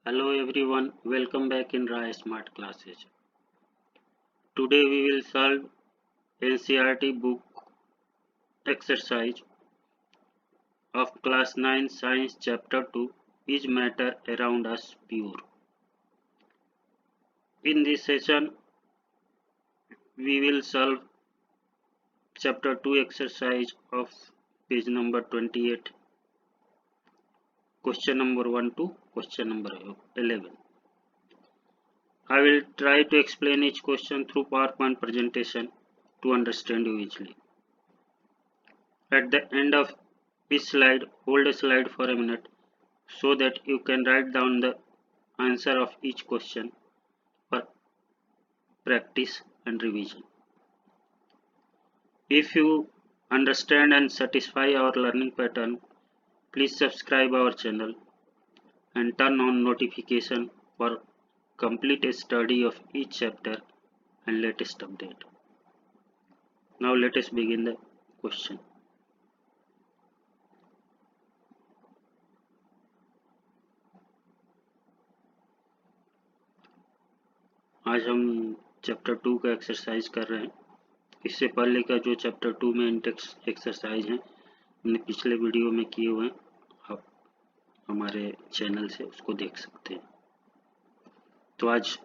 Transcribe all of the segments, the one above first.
Hello everyone, welcome back in Rai Smart Classes. Today we will solve NCERT book exercise of class 9 science chapter 2 Is matter around us pure? In this session we will solve chapter 2 exercise of page number 28, question number 1 to question number 11. I will try to explain each question through PowerPoint presentation to understand you easily. At the end of each slide, hold a slide for a minute so that you can write down the answer of each question for practice and revision. If you understand and satisfy our learning pattern, please subscribe our channel and turn on notification for complete study of each chapter and latest update. Now let us begin the question. आज हम chapter 2 का exercise कर रहे हैं। इससे पहले का जो चैप्टर 2 में इंडेक्स एक्सरसाइज हैं हमने पिछले वीडियो में किए हुए हैं, आप हमारे चैनल से उसको देख सकते हैं। तो आज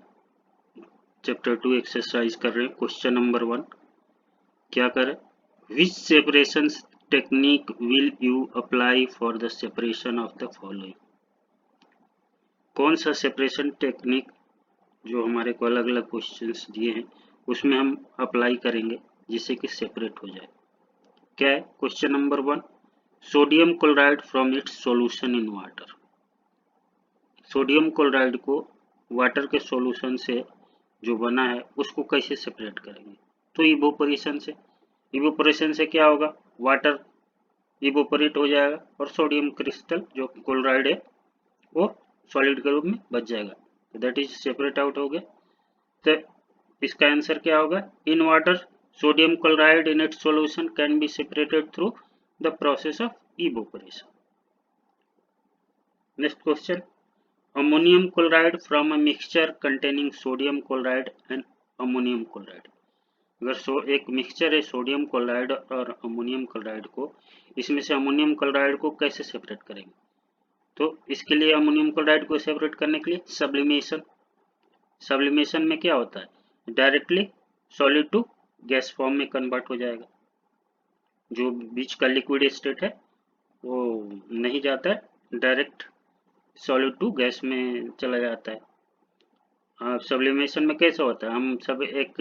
चैप्टर 2 एक्सरसाइज कर रहे हैं। क्वेश्चन नंबर 1 क्या करें? Which separation technique will you apply for the separation of the following? कौन सा सेपरेशन टेक्निक जो हमारे को अलग अलग क्वेश्चंस दिए हैं उसमें हम अप्लाई करेंगे जिससे कि सेपरेट हो जाए? क्या है? Question number 1, sodium chloride from its solution in water. Sodium chloride को वाटर के सॉल्यूशन से जो बना है उसको कैसे सेपरेट करेंगे? तो इवोपोरेशन से। इवोपोरेशन से क्या होगा? वाटर इवोपोरेट हो जाएगा और सोडियम क्रिस्टल जो क्लोराइड है वो सॉलिड के रूप में बच जाएगा, दैट इज सेपरेट आउट हो गया। तो इसका आंसर क्या होगा? In water sodium chloride in its solution can be separated through the process of evaporation. Next question, ammonium chloride from a mixture containing sodium chloride and ammonium chloride. अगर एक mixture है sodium chloride और ammonium chloride को, इसमें से ammonium chloride को कैसे separate करेंगे? तो इसके लिए अमोनियम क्लोराइड को सेपरेट करने के लिए सब्लिमेशन। सब्लिमेशन में क्या होता है? Directly solid to gas form में कन्वर्ट हो जाएगा। जो बीच का लिक्विड स्टेट है वो नहीं जाता है, डायरेक्ट सॉलिड टू गैस में चला जाता है। सब्लिमेशन में कैसा होता है? हम सब एक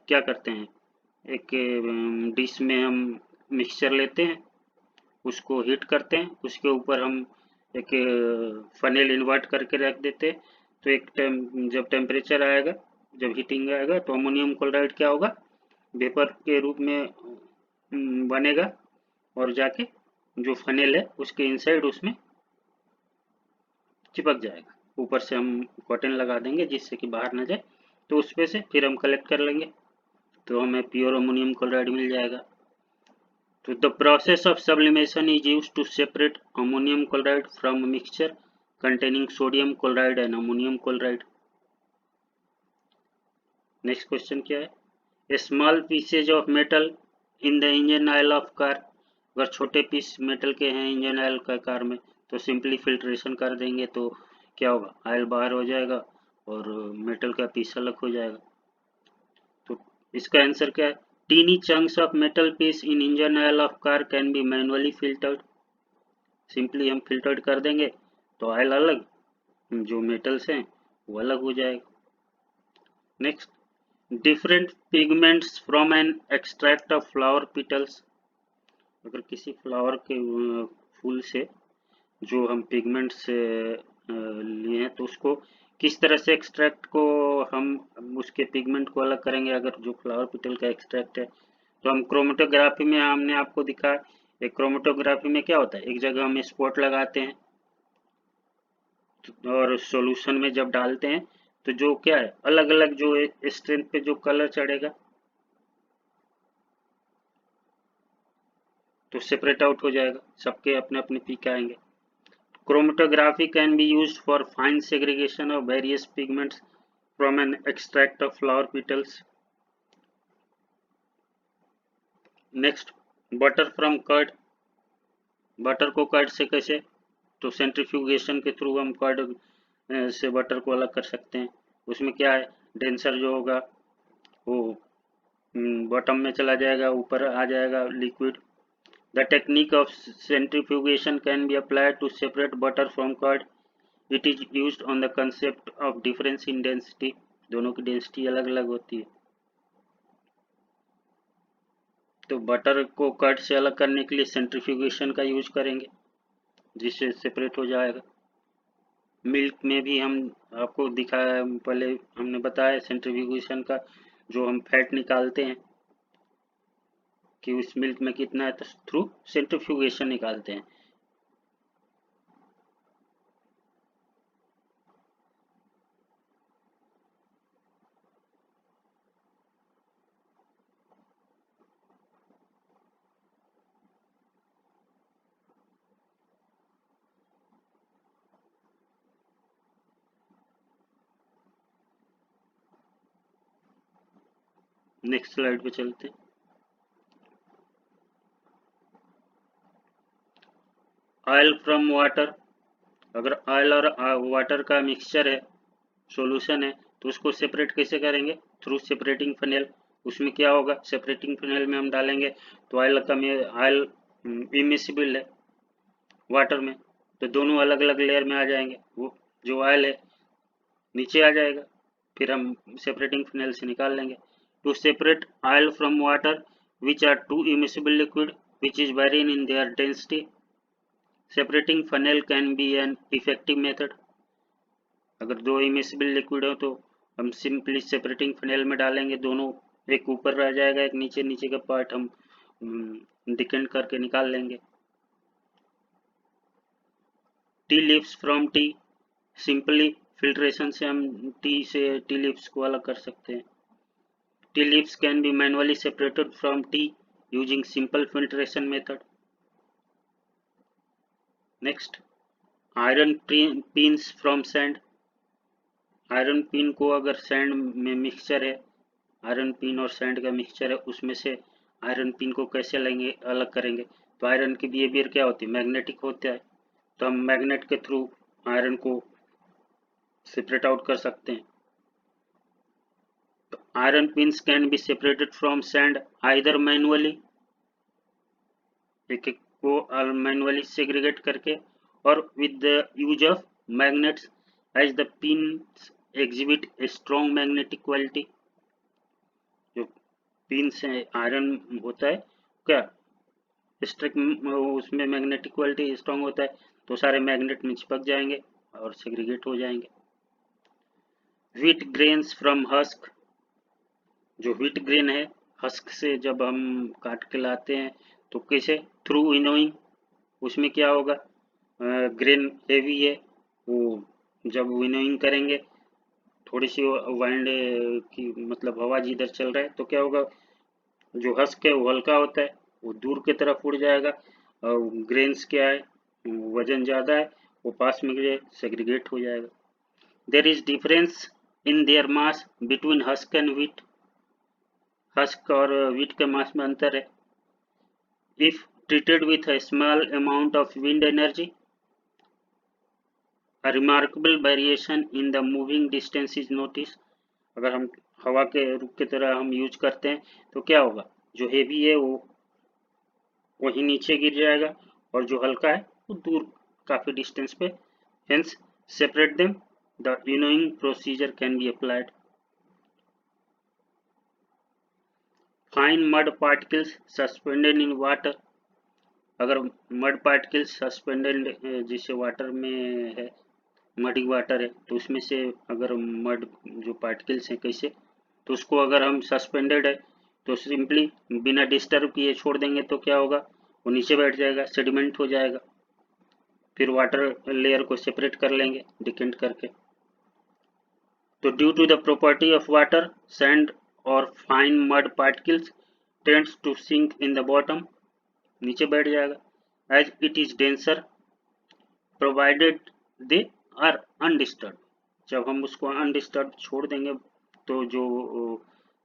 क्या करते हैं, एक डिश में हम मिक्सचर लेते हैं, उसको हीट करते हैं, उसके ऊपर हम एक फनेल इन्वर्ट करके रख देते हैं। तो एक जब टेम्परेचर आएगा, जब हीटिंग आएगा तो अमोनियम क्लोराइड क्या होगा? वेपर के रूप में बनेगा और जाके जो फनेल है उसके इनसाइड उसमें चिपक जाएगा। ऊपर से हम कॉटन लगा देंगे जिससे कि बाहर ना जाए, तो उस पे से फिर हम कलेक्ट कर लेंगे तो हमें प्योर अमोनियम क्लोराइड मिल जाएगा। तो the process of sublimation is used to separate ammonium chloride from a mixture containing sodium chloride and ammonium chloride. Next question क्या है? A small pieces of metal in the engine oil of car. अगर छोटे piece metal के हैं engine oil का car में तो simply filtration कर देंगे तो क्या होगा? ऑयल बाहर हो जाएगा और मेटल का पीस अलग हो जाएगा। तो इसका आंसर क्या है? Teeny chunks of metal piece in engine oil of car can be manually filtered. Simply हम फिल्टर्ड कर देंगे तो ऑयल अलग, जो मेटल्स हैं वो अलग हो जाएगा। Next, different pigments from an extract of flower petals. अगर किसी फ्लावर के फूल से जो हम पिगमेंट्स लिए हैं तो उसको किस तरह से एक्सट्रैक्ट को हम उसके पिगमेंट को अलग करेंगे? अगर जो फ्लावर पिटल का एक्सट्रैक्ट है तो हम क्रोमेटोग्राफी में हमने आपको दिखाया। एक क्रोमेटोग्राफी में क्या होता है? एक जगह हम स्पॉट लगाते हैं और सॉल्यूशन में जब डालते हैं तो जो क्या है, अलग अलग जो स्ट्रेंथ पे जो कलर चढ़ेगा तो सेपरेट आउट हो जाएगा, सबके अपने अपने पीक आएंगे। Chromatography can be used for fine segregation of various pigments from an extract of flower petals. Next, butter from curd. Butter को कर्ड से कैसे, तो सेंट्रीफ्यूगेशन के थ्रू हम कर्ड से बटर को अलग कर सकते हैं। उसमें क्या है, डेंसर जो होगा वो बॉटम में चला जाएगा, ऊपर आ जाएगा liquid. The technique of centrifugation can be applied to separate butter from curd. It is used on the concept of difference in density. दोनों की डेंसिटी अलग अलग होती है, तो बटर को कर्ड से अलग करने के लिए सेंट्रीफ्यूगेशन का यूज करेंगे, जिससे सेपरेट हो जाएगा। मिल्क में भी हम आपको दिखाया, पहले हमने बताया सेंट्रीफ्यूगेशन का, जो हम फैट निकालते हैं कि उस मिल्क में कितना है, तो थ्रू सेंट्रीफ्यूगेशन निकालते हैं। नेक्स्ट स्लाइड पे चलते हैं। Oil from water. अगर ऑयल और वाटर का मिक्सचर है, सॉल्यूशन है, तो उसको सेपरेट कैसे करेंगे, थ्रू सेपरेटिंग फनेल। उसमें क्या होगा, सेपरेटिंग फनेल में हम डालेंगे तो ऑयल इमिसिबल है वाटर में, तो दोनों अलग अलग लेयर में आ जाएंगे। वो जो ऑयल है नीचे आ जाएगा, फिर हम सेपरेटिंग फनेल से निकाल लेंगे। To separate oil from water which are two immiscible liquid which is varying in their density, separating funnel can be an effective method. अगर दो इमिसिबल लिक्विड हो तो हम सिंपली सेपरेटिंग फनेल में डालेंगे, दोनों एक ऊपर रह जाएगा, एक नीचे, नीचे का पार्ट हम डिकेंट करके निकाल लेंगे। Tea leaves from T. Simply filtration से हम टी लीव्स को अलग कर सकते हैं। Tea leaves can be manually separated from T using simple filtration method. Next, iron pins from sand. Iron pin को अगर सैंड में मिक्सचर है, आयरन पिन और सैंड का मिक्सचर है, उसमें से आयरन पिन को कैसे लेंगे, अलग करेंगे। तो आयरन की बिहेवियर क्या होती है, मैग्नेटिक होता है, तो हम मैग्नेट के थ्रू आयरन को सेपरेट आउट कर सकते हैं। तो iron pins can be separated from sand either manually, एक एक को मैनुअली सेग्रीगेट करके, और with the use of magnets as the pins exhibit a strong magnetic quality. जो पिन से आयरन होता है क्या, स्ट्रिक उसमें मैग्नेटिक क्वालिटी स्ट्रॉन्ग होता है, तो सारे मैग्नेट में चिपक जाएंगे और सेग्रीगेट हो जाएंगे। Wheat grains from husk. जो व्हीट ग्रेन है, हस्क से जब हम काट के लाते हैं तो कैसे, थ्रू विनोइंग। उसमें क्या होगा, ग्रेन हेवी है, वो जब विनोइंग करेंगे, थोड़ी सी वाइंड की मतलब हवा जिधर चल रहा है तो क्या होगा, जो हस्क है वो हल्का होता है, वो दूर की तरफ उड़ जाएगा, और ग्रेन्स क्या है, वजन ज़्यादा है, वो पास में सेग्रीगेट हो जाएगा। There is difference in their mass between husk and wheat. Husk और व्हीट के मास में अंतर है। If treated with a small amount of wind energy, a remarkable variation in the moving distance is noticed। अगर हम हवा के रुख की तरह हम यूज करते हैं तो क्या होगा, जो हेवी है वो वहीं नीचे गिर जाएगा, और जो हल्का है वो दूर काफी डिस्टेंस पे। Hence separate them, the winnowing procedure can be applied. Fine mud particles suspended in water. अगर मड पार्टिकल्स सस्पेंडेड जैसे वाटर में है, मडी वाटर है, तो उसमें से अगर मड जो पार्टिकल्स हैं कैसे, तो उसको अगर हम सस्पेंडेड है तो सिंपली बिना डिस्टर्ब किए छोड़ देंगे तो क्या होगा, वो नीचे बैठ जाएगा, सेडिमेंट हो जाएगा, फिर वाटर लेयर को सेपरेट कर लेंगे डिकेंट करके। तो due to the property of water, sand और fine mud particles tends to sink in the bottom, नीचे बैठ जाएगा। As it is denser, provided they are undisturb. जब हम उसको अनडिस्टर्ब छोड़ देंगे तो जो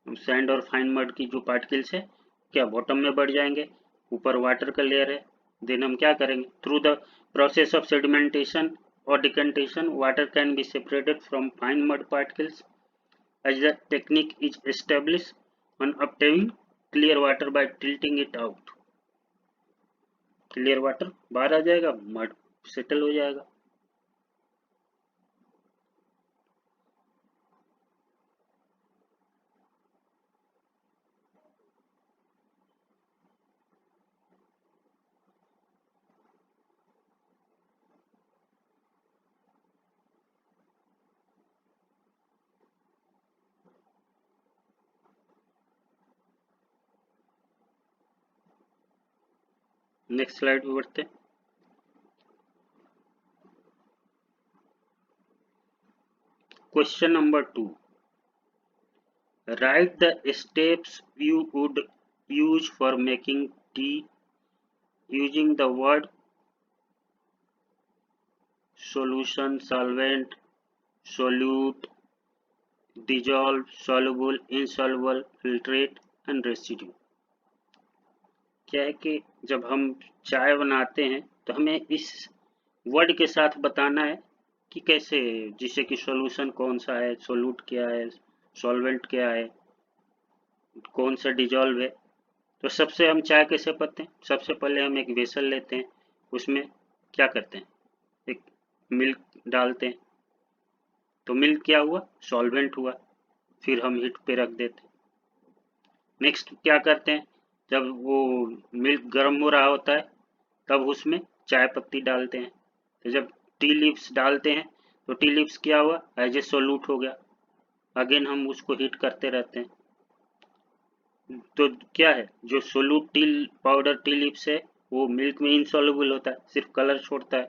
सैंड और फाइन मड की जो पार्टिकल्स है क्या बॉटम में बढ़ जाएंगे, ऊपर वाटर का लेयर है। देन हम क्या करेंगे, through the process of sedimentation or decantation, water can be separated from fine mud particles as the technique is established on obtaining clear water by tilting it out. Clear water बाहर आ जाएगा, mud settle हो जाएगा। Next slide पे बढ़ते हैं। Question number 2, right the steps you would use for making tea using the word solution, solvent, solute, dissolve, soluble, insoluble, filtrate and residue। क्या है कि जब हम चाय बनाते हैं तो हमें इस वर्ड के साथ बताना है कि कैसे, जिससे कि सॉल्यूशन कौन सा है, सोल्यूट क्या है, सॉल्वेंट क्या है, कौन सा डिजॉल्व है। तो सबसे हम चाय कैसे पत्ते हैं, सबसे पहले हम एक वेसल लेते हैं, उसमें क्या करते हैं, एक मिल्क डालते हैं, तो मिल्क क्या हुआ, सॉल्वेंट हुआ, फिर हम हीट पे रख देते हैं। नेक्स्ट क्या करते हैं, जब वो मिल्क गर्म हो रहा होता है तब उसमें चाय पत्ती डालते हैं। तो जब टी लीव्स डालते हैं तो टी लीव्स क्या हुआ, एज ए सोल्यूट हो गया। अगेन हम उसको हीट करते रहते हैं। तो क्या है, जो solute T powder tea leaves है वो मिल्क में इनसॉल्युबल होता है, सिर्फ कलर छोड़ता है।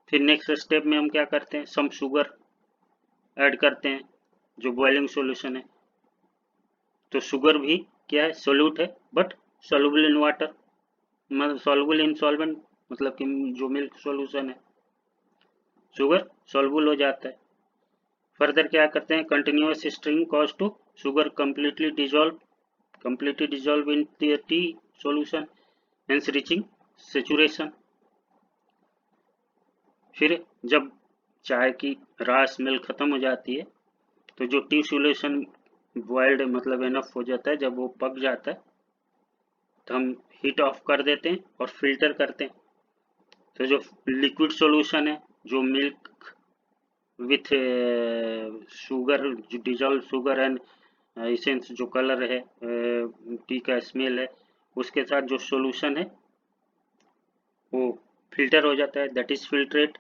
फिर नेक्स्ट स्टेप में हम क्या करते हैं, सम शुगर ऐड करते हैं जो बॉइलिंग सॉल्यूशन है। तो शुगर भी क्या है, सोल्यूट है बट सॉल्युबल इन वाटर, मतलब सॉल्युबल इन सॉल्वेंट, मतलब कि जो मिल्क सॉल्यूशन है शुगर सॉल्युबल हो जाता है। फर्दर क्या करते हैं, continuous stirring cause to sugar completely dissolve in the tea solution hence reaching saturation। फिर जब चाय की रॉ स्मेल खत्म हो जाती है तो जो टी सॉल्यूशन बॉइल्ड मतलब एनफ हो जाता है, जब वो पक जाता है तो हम हीट ऑफ कर देते हैं और फिल्टर करते हैं। तो जो लिक्विड सॉल्यूशन है, जो मिल्क विथ शुगर, जो डिजॉल्व शुगर एंड इसेंस, जो कलर है टी का स्मेल है, उसके साथ जो सॉल्यूशन है वो फिल्टर हो जाता है, दैट इज फिल्ट्रेट।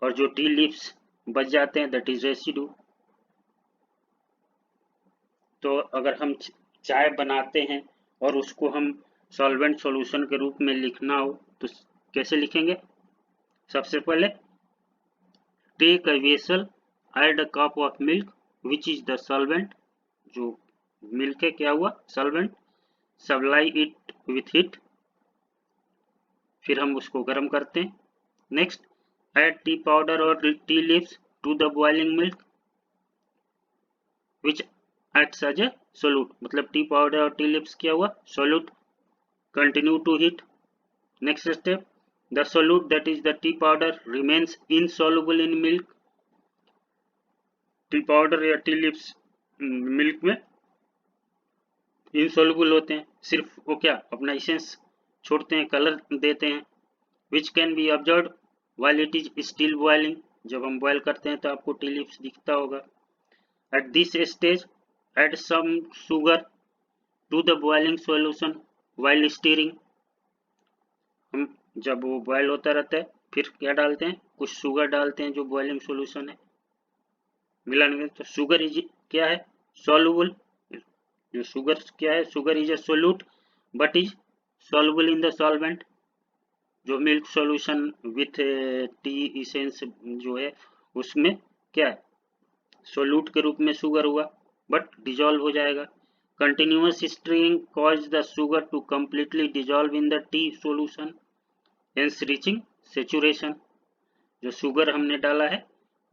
और जो टी लीव्स बच जाते हैं दैट इज रेसिड्यू। तो अगर हम चाय बनाते हैं और उसको हम सॉल्वेंट सॉल्यूशन के रूप में लिखना हो तो कैसे लिखेंगे, सबसे पहले take a vessel, add a cup of milk which is the solvent, जो मिल्क है क्या हुआ, solvent, supply it with heat, फिर हम उसको गर्म करते हैं। नेक्स्ट ऐड टी पाउडर और tea leaves to the boiling milk which acts as a solute, मतलब टी पाउडर और टी लीव्स क्या हुआ, solute, continue to heat. Next step, the solute that is the tea powder remains insoluble in milk, T powder या tea leaves milk में insoluble होते हैं, सिर्फ वो क्या अपना इसेंस छोड़ते हैं, कलर देते हैं। Which can be observe while it is still boiling, जब हम बॉयल करते हैं तो आपको टी लीव्स दिखता होगा। At this stage add some sugar to the boiling solution while stirring, हम जब वो बॉयल होता रहता है फिर क्या डालते हैं, कुछ शुगर डालते हैं जो बॉइलिंग सॉल्यूशन है, मिलाने तो शुगर इज क्या है, सॉल्युबल, जो शुगर क्या है, sugar is a solute but is soluble in the solvent. जो milk solution with tea essence जो है उसमें क्या है, सोल्यूट के रूप में शुगर हुआ बट डिजॉल्व हो जाएगा। Continuous stirring cause the sugar to completely dissolve in the tea solution hence reaching saturation. जो शुगर हमने डाला है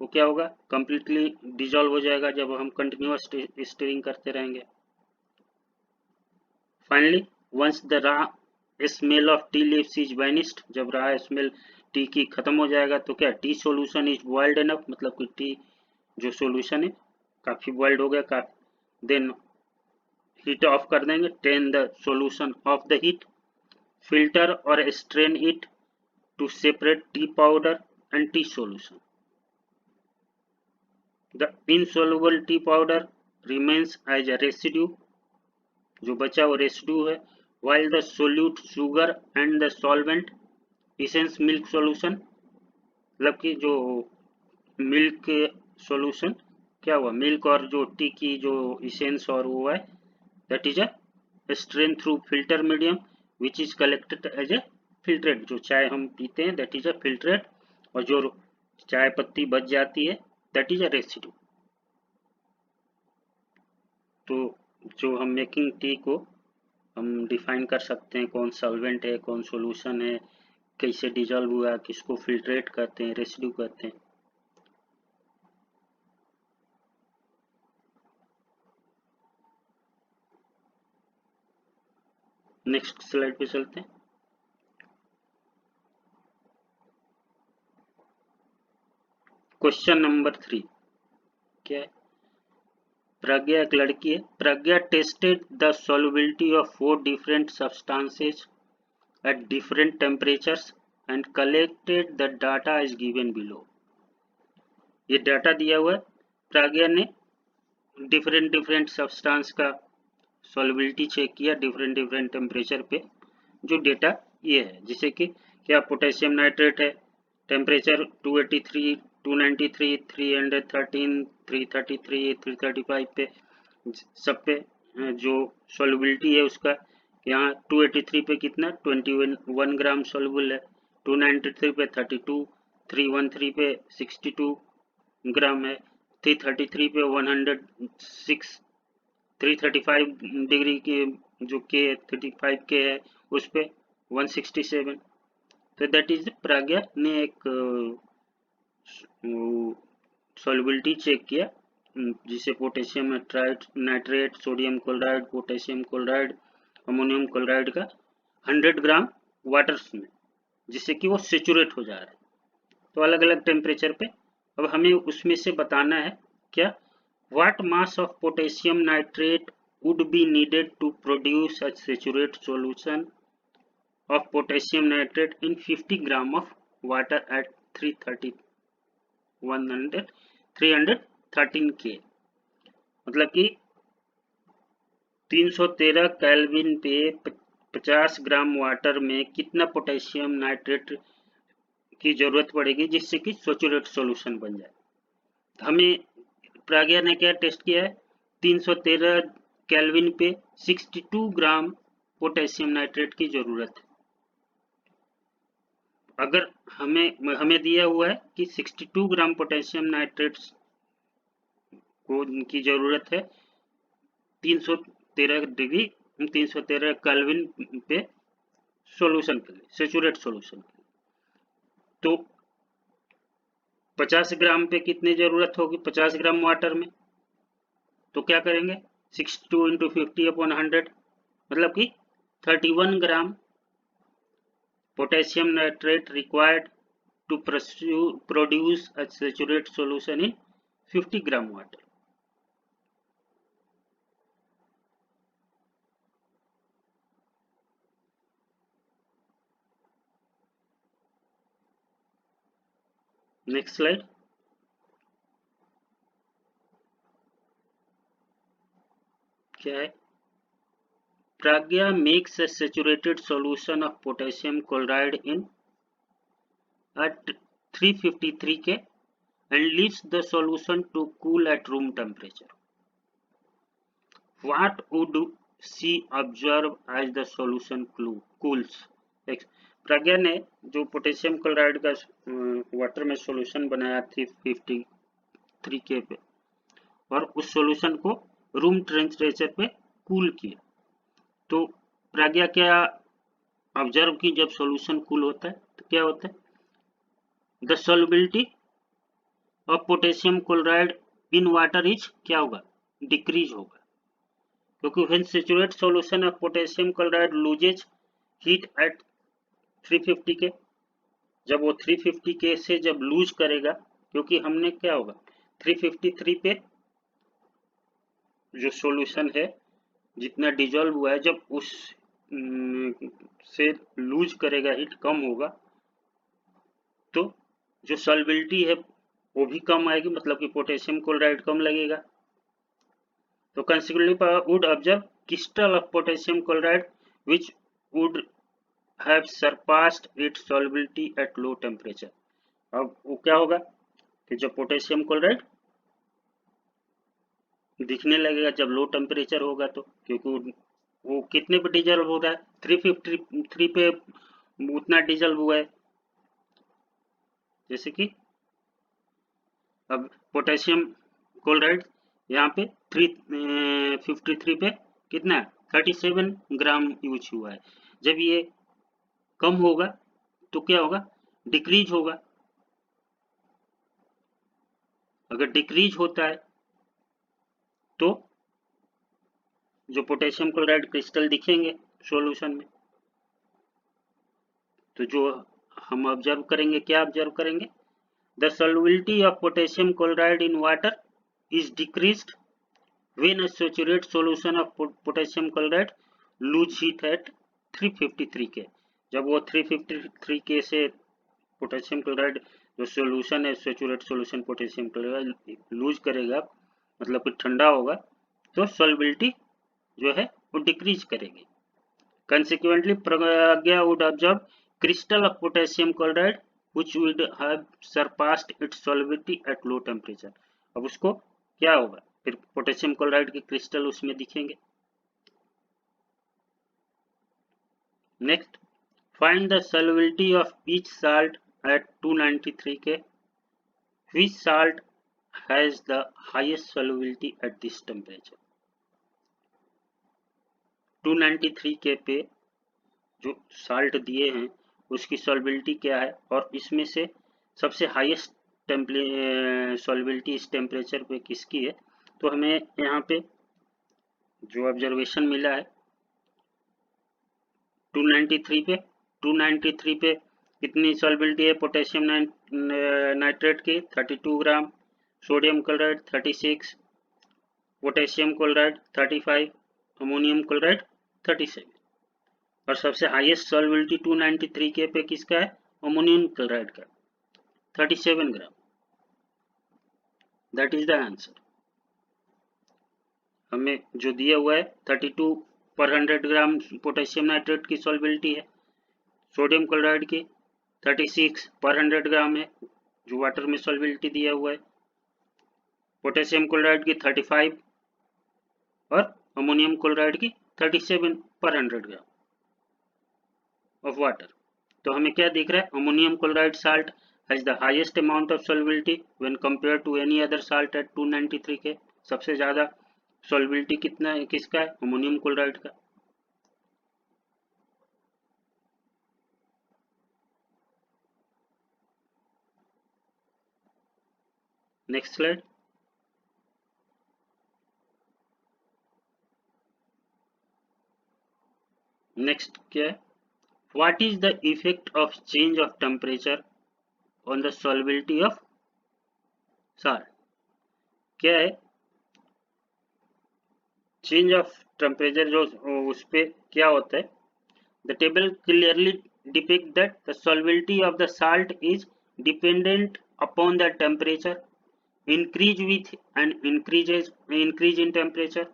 वो क्या होगा, कंप्लीटली डिजॉल्व हो जाएगा जब हम कंटिन्यूअस स्टीरिंग करते रहेंगे। Finally once the raw smell of tea leaves is vanished, जब रॉ स्मेल टी की खत्म हो जाएगा तो क्या tea solution is boiled enough, मतलब कि टी जो सॉल्यूशन है काफी बॉइल्ड हो गया काफी। देन हीट ऑफ कर देंगे, turn the solution off the heat, filter और strain it to separate tea powder and tea solution. The insoluble tea powder remains as a residue, जो बचा वो रेसिड्यू है, while the solute sugar and the solvent essence milk solution, मतलब कि जो milk solution क्या हुआ, मिल्क और जो टी की जो इसेंस और वो है, that is a strain through filter medium which is collected as a filtrate, जो चाय हम पीते हैं दैट इज अ फिल्ट्रेट, और जो चाय पत्ती बच जाती है दैट इज अ रेसिड्यू। तो जो हम मेकिंग टी को हम डिफाइन कर सकते हैं, कौन सॉल्वेंट है, कौन सॉल्यूशन है, कैसे डिजॉल्व हुआ, किसको फिल्ट्रेट कहते हैं, रेसिड्यू कहते हैं। नेक्स्ट स्लाइड पे चलते हैं। क्वेश्चन नंबर 3 क्या है, प्रज्ञा एक लड़की है, प्रज्ञा tested the solubility of 4 different substances at different temperatures and collected the data as given below। ये डाटा दिया हुआ है, प्रज्ञा ने डिफरेंट सब्सटेंस का सॉल्युबिलिटी चेक किया डिफरेंट टेम्परेचर पे। जो डेटा ये है, जैसे कि क्या पोटेशियम नाइट्रेट है, टेम्परेचर 283, 293, 313, 333, 335 पे, सब पे जो सॉल्युबिलिटी है उसका, यहाँ 283 पे कितना 21 ग्राम सॉल्युबल है, 293 पे 32, 313 पे 62 ग्राम है, 333 पे 106, 335 डिग्री के जो के 35 के है उस पे 167। तो दैट इज प्रज्ञा ने एक सॉल्युबिलिटी चेक किया, जिसे potassium nitrate, sodium chloride, potassium chloride, ammonium chloride का 100 ग्राम वाटर में, जिससे कि वो सेचुरेट हो जा रहा है। तो अलग अलग टेम्परेचर पे अब हमें उसमें से बताना है क्या, what mass of potassium nitrate would be needed to produce a saturated solution of potassium nitrate in 50 gram of water at 313 K, मतलब कि 313 केल्विन पे 50 ग्राम वाटर में कितना पोटेशियम नाइट्रेट की जरूरत पड़ेगी जिससे कि सैचुरेट सॉल्यूशन बन जाए। हमें प्रज्ञा ने क्या टेस्ट किया है, 313 केल्विन पे 62 ग्राम पोटेशियम नाइट्रेट की जरूरत है। अगर हमें दिया हुआ है कि 62 ग्राम पोटेशियम नाइट्रेट को की जरूरत है 313 डिग्री 313 केल्विन पे सॉल्यूशन के लिए, सैचुरेट सॉल्यूशन के लिए। तो 50 ग्राम पे कितनी जरूरत होगी 50 ग्राम वाटर में, तो क्या करेंगे 62 इंटू 50 अपॉन 100, मतलब कि 31 gram potassium nitrate required to produce a saturate solution in 50 gram water. Next slide. क्या है, प्रज्ञा makes a saturated solution of potassium chloride in at 353 K and leaves the solution to cool at room temperature. What would she observe as the solution cools? प्रज्ञा ने जो potassium chloride का water में solution बनाया 353 K पे और उस solution को room temperature पे कूल किया, तो प्रज्ञा क्या ऑब्जर्व की, जब सॉल्यूशन कूल होता है तो क्या होता है the solubility of potassium chloride in water is क्या होगा, डिक्रीज होगा, क्योंकि when saturated solution of potassium chloride loses heat at 350 के, जब वो 350 के से जब लूज करेगा, क्योंकि हमने क्या होगा 353 पे जो सॉल्यूशन है जितना डिजॉल्व हुआ है, जब उस से लूज करेगा, हीट कम होगा, तो जो सॉल्युबिलिटी है वो भी कम आएगी, मतलब कि पोटेशियम क्लोराइड कम लगेगा। तो consequently would observe crystal of potassium chloride which would have surpassed its solubility at low temperature। अब वो क्या होगा कि जब पोटेशियम क्लोराइड दिखने लगेगा जब लो टेम्परेचर होगा, तो क्योंकि वो कितने पे डिजॉल्व हो रहा है, 353 पे उतना डिजॉल्व हुआ है। जैसे कि अब पोटेशियम क्लोराइड यहाँ पे 353 पे कितना है 37 ग्राम यूज हुआ है। जब ये कम होगा तो क्या होगा, डिक्रीज होगा। अगर डिक्रीज होता है तो जो पोटेशियम क्लोराइड क्रिस्टल दिखेंगे सॉल्यूशन में, तो जो हम ऑब्जर्व करेंगे, क्या ऑब्जर्व करेंगे, the solubility of potassium chloride in water is decreased when a saturated solution of potassium chloride lose heat at 353 K. जब वो 353 के से पोटेशियम क्लोराइड जो सॉल्यूशन है, saturated solution potassium chloride lose करेगा, मतलब कि ठंडा होगा, तो सॉल्युबिलिटी जो है वो डिक्रीज करेगी। Consequently, Pragya would observe crystal of potassium chloride which would have surpassed its solubility at low temperature। अब उसको क्या होगा, फिर पोटेशियम क्लोराइड के क्रिस्टल उसमें दिखेंगे। Next, find the solubility of each salt at 293 K। Which salt has the highest solubility at this temperature? 293 K पे जो साल्ट दिए हैं उसकी सॉल्युबिलिटी क्या है, और इसमें से सबसे हाईएस्ट सॉल्युबिलिटी इस टेम्परेचर पे किसकी है। तो हमें यहाँ पे जो ऑब्जर्वेशन मिला है 293 पे कितनी सॉल्युबिलिटी है पोटेशियम नाइट्रेट की 32 gram, sodium chloride 36, potassium chloride 35, ammonium chloride 37, और सबसे हाईएस्ट सॉल्युबिलिटी 293 के पे किसका है, अमोनियम क्लोराइड का 37 gram. That is the answer. हमें जो दिया हुआ है 32 पर 100 ग्राम पोटेशियम नाइट्रेट की सॉल्युबिलिटी है, सोडियम क्लोराइड की 36 पर 100 ग्राम है जो वाटर में सॉल्युबिलिटी दिया हुआ है, पोटेशियम क्लोराइड की 35 और अमोनियम क्लोराइड की 37 पर 100 ग्राम of water। तो हमें क्या दिख रहा है, ammonium chloride salt has the highest amount of solubility when compared to any other salt at 293 के। सबसे ज्यादा solubility कितना है, किसका है, अमोनियम क्लोराइड का। Next slide. नेक्स्ट क्या है, what is the effect of change of temperature on the solubility of salt. क्या है, चेंज ऑफ टेम्परेचर जो उस पे क्या होता है, the table clearly depict that the solubility of the salt is dependent upon the temperature, increase with and increase in temperature.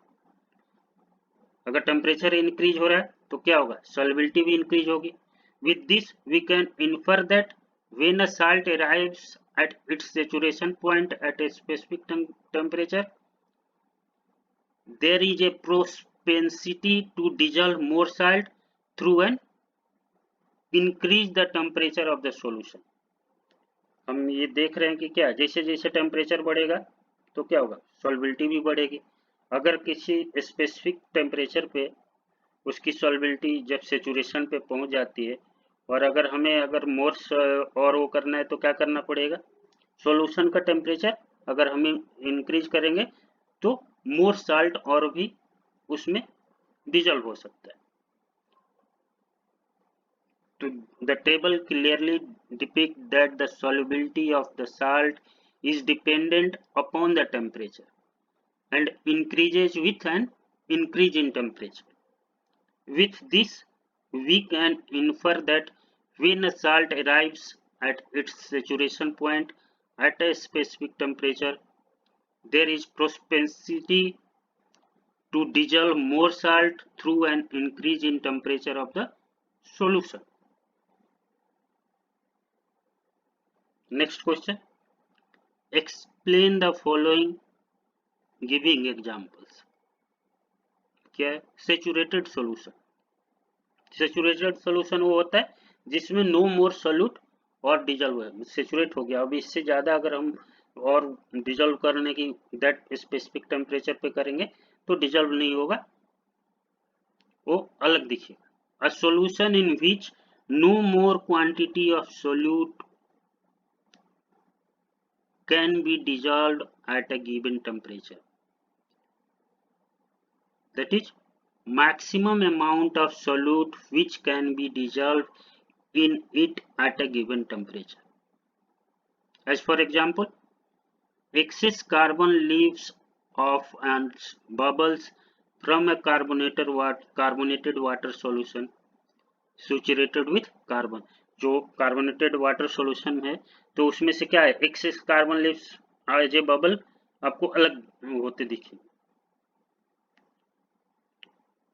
अगर temperature increase हो रहा है तो क्या होगा, सॉल्युबिलिटी भी इंक्रीज होगी। With this we can infer that when a salt arrives at its saturation point at a specific temperature, there is a propensity to dissolve more salt through an increase the temperature of the solution। हम ये देख रहे हैं कि क्या जैसे जैसे temperature बढ़ेगा तो क्या होगा, सॉल्युबिलिटी भी बढ़ेगी। अगर किसी स्पेसिफिक टेम्परेचर पे उसकी सॉल्युबिलिटी जब सेचुरेशन पे पहुंच जाती है और अगर हमें मोर और वो करना है तो क्या करना पड़ेगा, सॉल्यूशन का टेम्परेचर अगर हम इंक्रीज करेंगे तो मोर साल्ट और भी उसमें डिजॉल्व हो सकता है। तो the table clearly depicts that the solubility of the salt is dependent upon the temperature and increases with an increase in temperature. With this, we can infer that when a salt arrives at its saturation point at a specific temperature, there is propensity to dissolve more salt through an increase in temperature of the solution. Next question. Explain the following giving examples. क्या है, saturated solution. Saturated solution वो होता है जिसमें no more solute और dissolved है, saturate हो गया। अब इससे ज्यादा अगर हम और डिजल्व करने की दैट स्पेसिफिक टेम्परेचर पे करेंगे तो डिजल्व नहीं होगा, वो अलग दिखेगा। A solution in which no more quantity of solute can be dissolved at a given temperature, that is maximum amount of solute which can be dissolved in it at a given temperature. As for example, excess carbon leaves off and bubbles from a carbonated water solution saturated with carbon. जो carbonated water solution है तो उसमें से क्या है, excess carbon leaves as a bubble आपको अलग होते दिखे।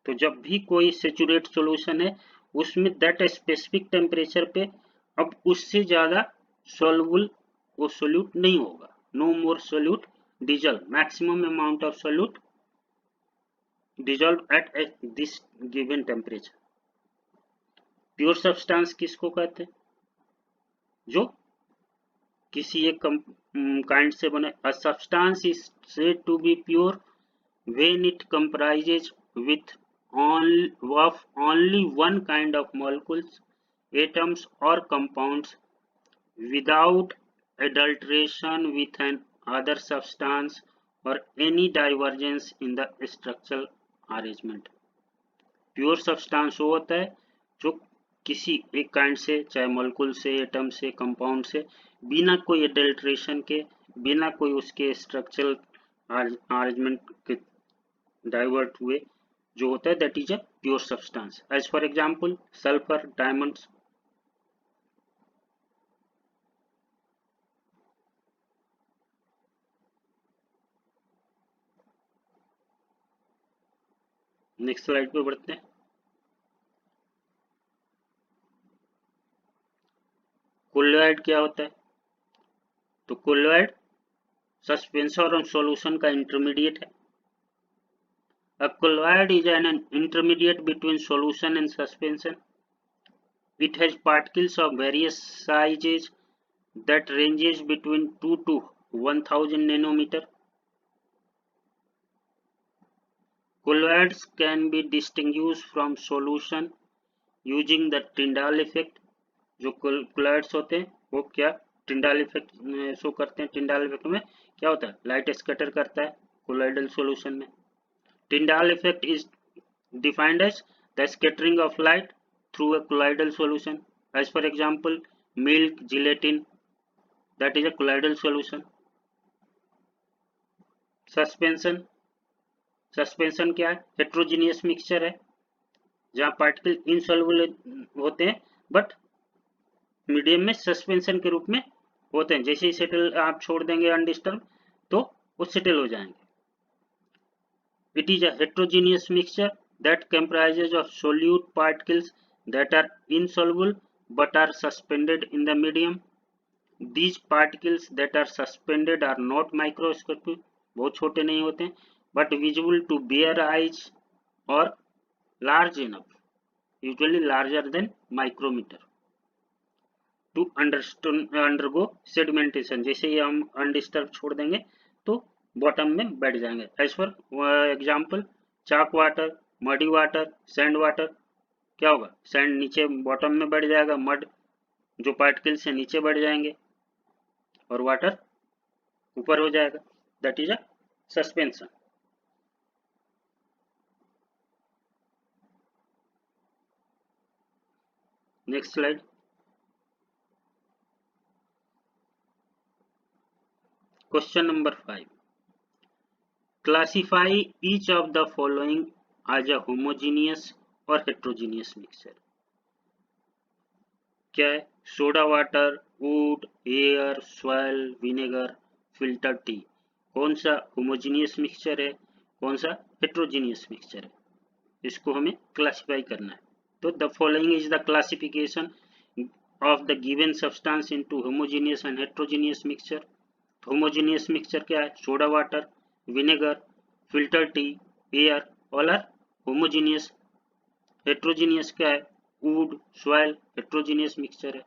तो जब भी कोई सेचुरेट सॉल्यूशन है उसमें दैट स्पेसिफिक टेम्परेचर पे अब उससे ज्यादा सॉल्युबल वो सोल्यूट नहीं होगा, no more solute dissolve, maximum amount of solute dissolve at this given temperature. Pure substance किसको कहते हैं, जो किसी एक काइंड से बने। A substance is said to be pure when it comprises with only one kind of molecules, atoms or compounds without adulteration with an other substance or any divergence in the structural arrangement. Pure substance वो होता है जो किसी एक kind से, चाहे molecule से, atom से, कंपाउंड से, बिना कोई एडल्ट्रेशन के, बिना कोई उसके स्ट्रक्चरल अरेंजमेंट के डाइवर्ट हुए जो होता है, that is a pure substance. As for example sulphur, diamonds. Next slide पे बढ़ते हैं। कोलोइड क्या होता है, तो कोलोइड सस्पेंशन और सॉल्यूशन का इंटरमीडिएट है। A colloid is an intermediate between solution and suspension. It has particles of various sizes that ranges between 2 to 1000 nanometer. Colloids can be distinguished from solution using the Tyndall effect. जो colloids होते हैं वो क्या Tyndall effect show करते हैं। Tyndall effect में क्या होता है, लाइट स्कैटर करता है colloidal solution में। Tyndall effect is defined as the scattering of light through a colloidal solution. As for example, milk, gelatin, that is a colloidal solution. Suspension क्या है, हेट्रोजीनियस मिक्सचर है जहां पार्टिकल इनसॉल्युबल होते हैं but medium में suspension के रूप में होते हैं। जैसे ही सेटल आप छोड़ देंगे अनडिस्टर्ब तो वो सेटल हो जाएंगे। It is a heterogeneous mixture that comprises of solute particles that are insoluble but are suspended in the medium. These particles that are suspended are not microscopic, बहुत छोटे नहीं होते, but visible to bare eyes or large enough, usually larger than micrometer, to undergo sedimentation. जैसे ही हम undisturbed छोड़ देंगे तो bottom में बैठ जाएंगे। As for example chalk water, muddy water, sand water. क्या होगा, सैंड नीचे बॉटम में बढ़ जाएगा, मड जो पार्टिकल्स है नीचे बढ़ जाएंगे और वाटर ऊपर हो जाएगा। That is a suspension. Next slide. Question number 5, classify each of the following as a homogeneous और हेट्रोजीनियस मिक्सचर। क्या है, soda water, wood, air, soil, vinegar, filter tea, कौन सा होमोजीनियस मिक्सचर है, कौन सा हेट्रोजीनियस मिक्सचर है, इसको हमें क्लासिफाई करना है। तो the following is the classification of the given substance into homogeneous and heterogeneous mixture. Homogeneous mixture क्या है, soda water, vinegar, filter tea, air, all are homogeneous. Heterogeneous क्या है, वुड, सॉइल, हेट्रोजीनियस मिक्सचर है।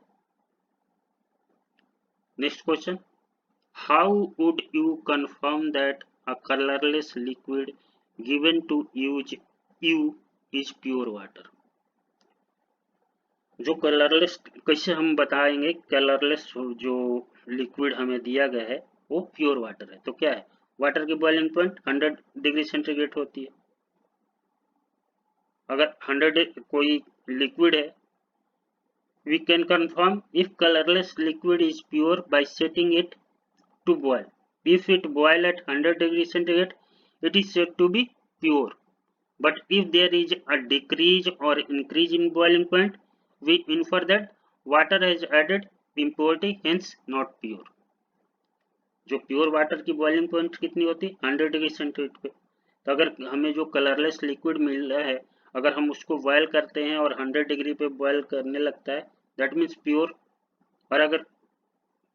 Next question, how would you confirm that a colourless liquid given to use you is pure water. जो colourless, कैसे हम बताएंगे colourless जो liquid हमें दिया गया है वो प्योर वाटर है। तो क्या है, वाटर की बॉइलिंग पॉइंट 100 डिग्री सेंटीग्रेड होती है। अगर 100 कोई लिक्विड है, we can confirm if colorless liquid is pure by setting it to boil. If it boil at 100 degrees centigrade, it is said to be pure. But if there is a decrease or increase in boiling point, we infer that water has added impurity, hence not pure. जो pure water की boiling point कितनी होती है, 100 degree centigrade पे। तो अगर हमें जो कलरलेस लिक्विड मिल रहा है, अगर हम उसको बॉयल करते हैं और 100 डिग्री पे बॉयल करने लगता है, दैट मीन्स प्योर। और अगर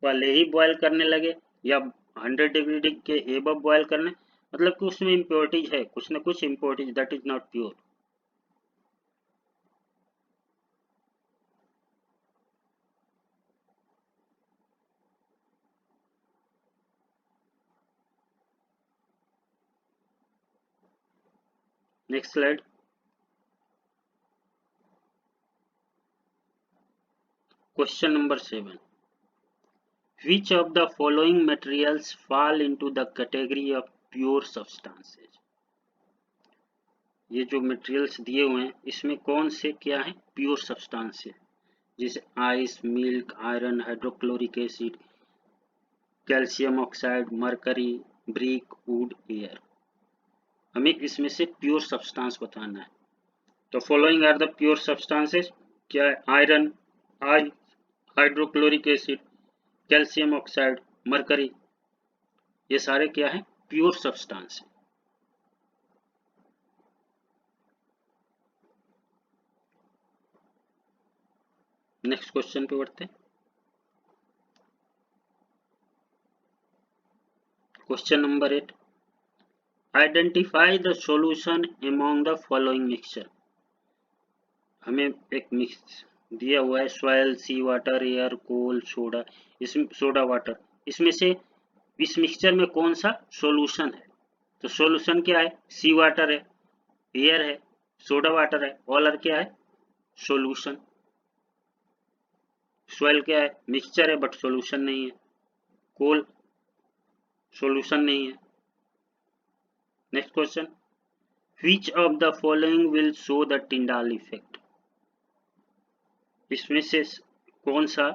पहले ही बॉयल करने लगे या 100 डिग्री के एबव बॉयल करने, मतलब कि उसमें इम्प्योरिटीज है, कुछ ना कुछ impurities, that is not pure. Next slide. Question number 7, which of the following materials fall into the category of pure substances। ये जो मटेरियल्स दिए हुए हैं इसमें कौन से क्या है, प्योर सब्सटेंस है, जैसे ice, milk, iron, hydrochloric acid, calcium oxide, mercury, brick, wood, air. हमें इसमें से प्योर सब्सटेंस बताना है। तो following are the pure substances, क्या है, iron, hydrochloric acid, calcium oxide, mercury, ये सारे क्या है, प्योर सब्सटेंस है। नेक्स्ट क्वेश्चन पे बढ़ते हैं। Question number 8, identify the solution among the following mixture. हमें एक मिक्स दिया हुआ है, soil, sea water, air, coal, soda, इसमें सोडा वाटर, इसमें से इस मिक्सचर में कौन सा सॉल्यूशन है। तो सॉल्यूशन क्या है, सी वाटर है, एयर है, सोडा वाटर है, ऑल आर क्या है, सॉल्यूशन। सॉइल क्या है, मिक्सचर है बट सॉल्यूशन नहीं है, कोल सॉल्यूशन नहीं है। Next question, which of the following will show the Tyndall effect. इसमें से कौन सा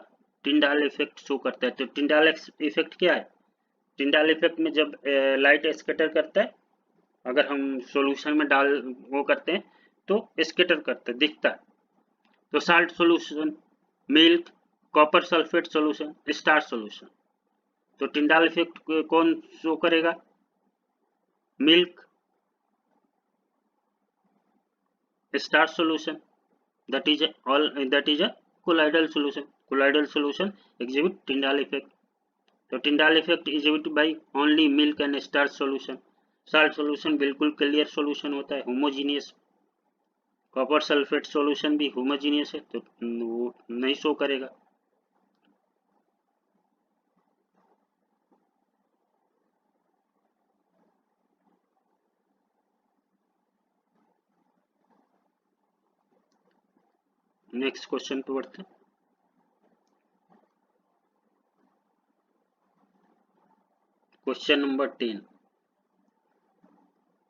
टिंडाल इफेक्ट शो करता है। तो टिंडाल इफेक्ट क्या है, टिंडाल इफेक्ट में जब लाइट स्कैटर करता है, अगर हम सॉल्यूशन में डाल वो करते हैं तो स्कैटर करता है, दिखता है। तो salt solution, milk, copper sulphate solution, star solution. तो टिंडाल इफेक्ट कौन शो करेगा, milk, star solution, that is a colloidal solution. Colloidal solution exhibit Tyndall effect. तो Tyndall effect exhibit by only milk and starch solution. Salt solution बिल्कुल clear solution होता है, homogeneous. Copper sulphate solution भी homogeneous है, तो वो नहीं show करेगा। नेक्स्ट क्वेश्चन पे बढ़ते हैं। Question number 10,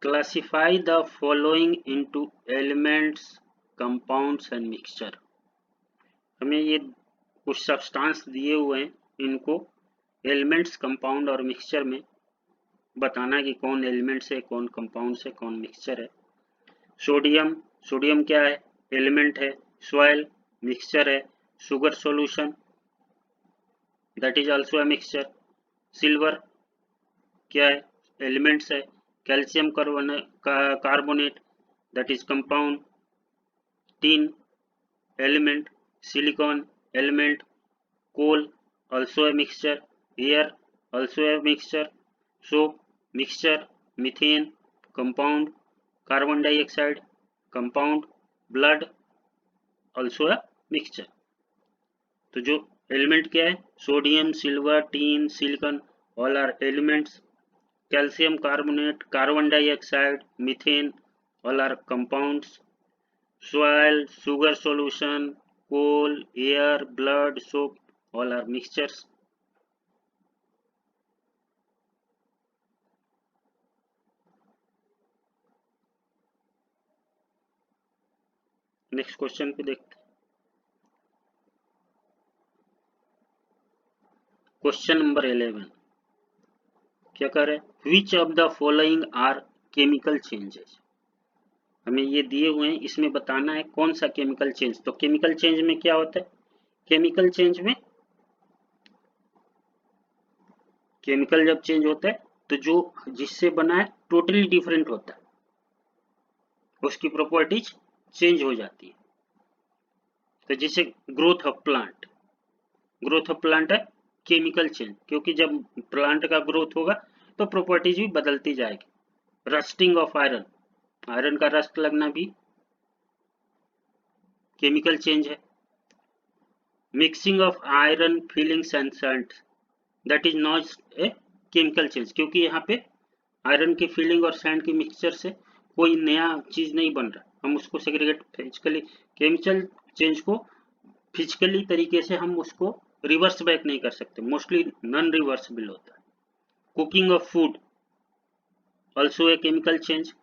classify the following into elements, compounds and mixture. हमें ये कुछ सब्सटेंस दिए हुए हैं, इनको एलिमेंट्स, कंपाउंड और मिक्सचर में बताना कि कौन एलिमेंट्स है, कौन कंपाउंड्स है, कौन मिक्सचर है। सोडियम, सोडियम क्या है? एलिमेंट है। सॉइल, मिक्सचर है। Sugar solution, that is also a mixture. Silver क्या है? एलिमेंट्स है। Calcium carbonate, that is compound. Tin element, silicon element, coal also a mixture, air also a mixture, soap mixture, methane compound, carbon dioxide compound, blood also a mixture। तो जो element क्या है? Sodium, silver, tin, silicon, all are elements. Calcium carbonate, carbon dioxide, methane, all are compounds. soil, sugar solution, coal, air, blood, soap, all are mixtures। Next question पे देखते हैं। Question number 11 क्या कर रहे हैं? Which of the following are chemical changes. हमें ये दिए हुए हैं, इसमें बताना है कौन सा केमिकल चेंज। तो केमिकल चेंज में क्या होता है? केमिकल चेंज में, केमिकल जब चेंज होता है तो जो जिससे बना है टोटली डिफरेंट होता है, उसकी प्रॉपर्टीज चेंज हो जाती है। तो जैसे growth of plant, growth of plant है केमिकल चेंज, क्योंकि जब प्लांट का ग्रोथ होगा तो प्रॉपर्टीज भी बदलती जाएगी। रस्टिंग ऑफ आयरन, आयरन का रस्ट लगना भी केमिकल चेंज है। Mixing of iron filings and sand, that is not a chemical change, क्योंकि यहाँ पे आयरन की फिलिंग और सैंड की मिक्सचर से कोई नया चीज नहीं बन रहा, हम उसको सेग्रीगेट फिजिकली, केमिकल चेंज को फिजिकली तरीके से हम उसको रिवर्स बैक नहीं कर सकते, मोस्टली नॉन रिवर्सिबल होता है। Cooking of food also a chemical change.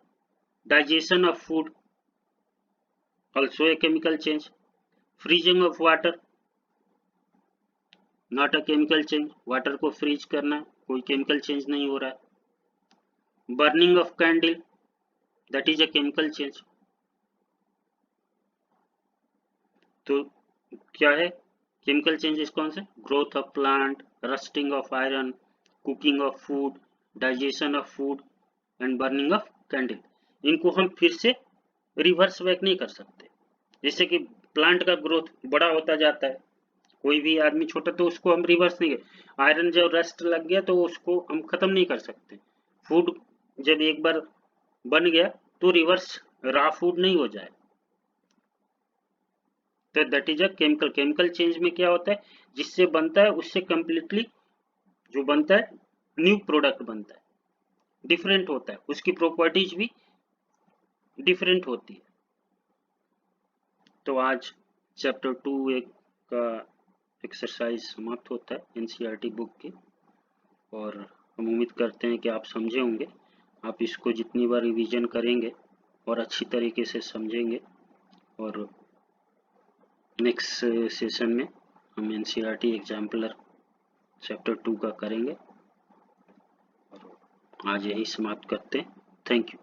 Digestion of food also a chemical change. Freezing of water not a chemical change, water को फ्रीज करना कोई केमिकल चेंज नहीं हो रहा है। Burning of candle, that is a chemical change. तो क्या है केमिकल चेंजेस कौन से? Growth of plant, rusting of iron, cooking of food, digestion of food and burning of candle. इनको हम फिर से रिवर्स बैक नहीं कर सकते। जैसे कि प्लांट का ग्रोथ बड़ा होता जाता है, कोई भी आदमी छोटा, तो उसको हम रिवर्स नहीं कर, आयरन जब रस्ट लग गया तो उसको हम खत्म नहीं कर सकते। फूड जब एक बार बन गया तो रिवर्स रॉ फूड नहीं हो जाए, तो that is a chemical. Chemical change में क्या होता है? जिससे बनता है उससे कंप्लीटली जो बनता है न्यू प्रोडक्ट बनता है, डिफरेंट होता है, उसकी प्रॉपर्टीज भी डिफरेंट होती है। तो आज चैप्टर 2 का एक्सरसाइज समाप्त होता है एनसीईआरटी बुक की, और हम उम्मीद करते हैं कि आप समझे होंगे। आप इसको जितनी बार रिवीजन करेंगे और अच्छी तरीके से समझेंगे, और नेक्स्ट सेशन में हम एनसीईआरटी एग्जाम्पलर चैप्टर 2 का करेंगे। और आज यही समाप्त करते हैं। Thank you.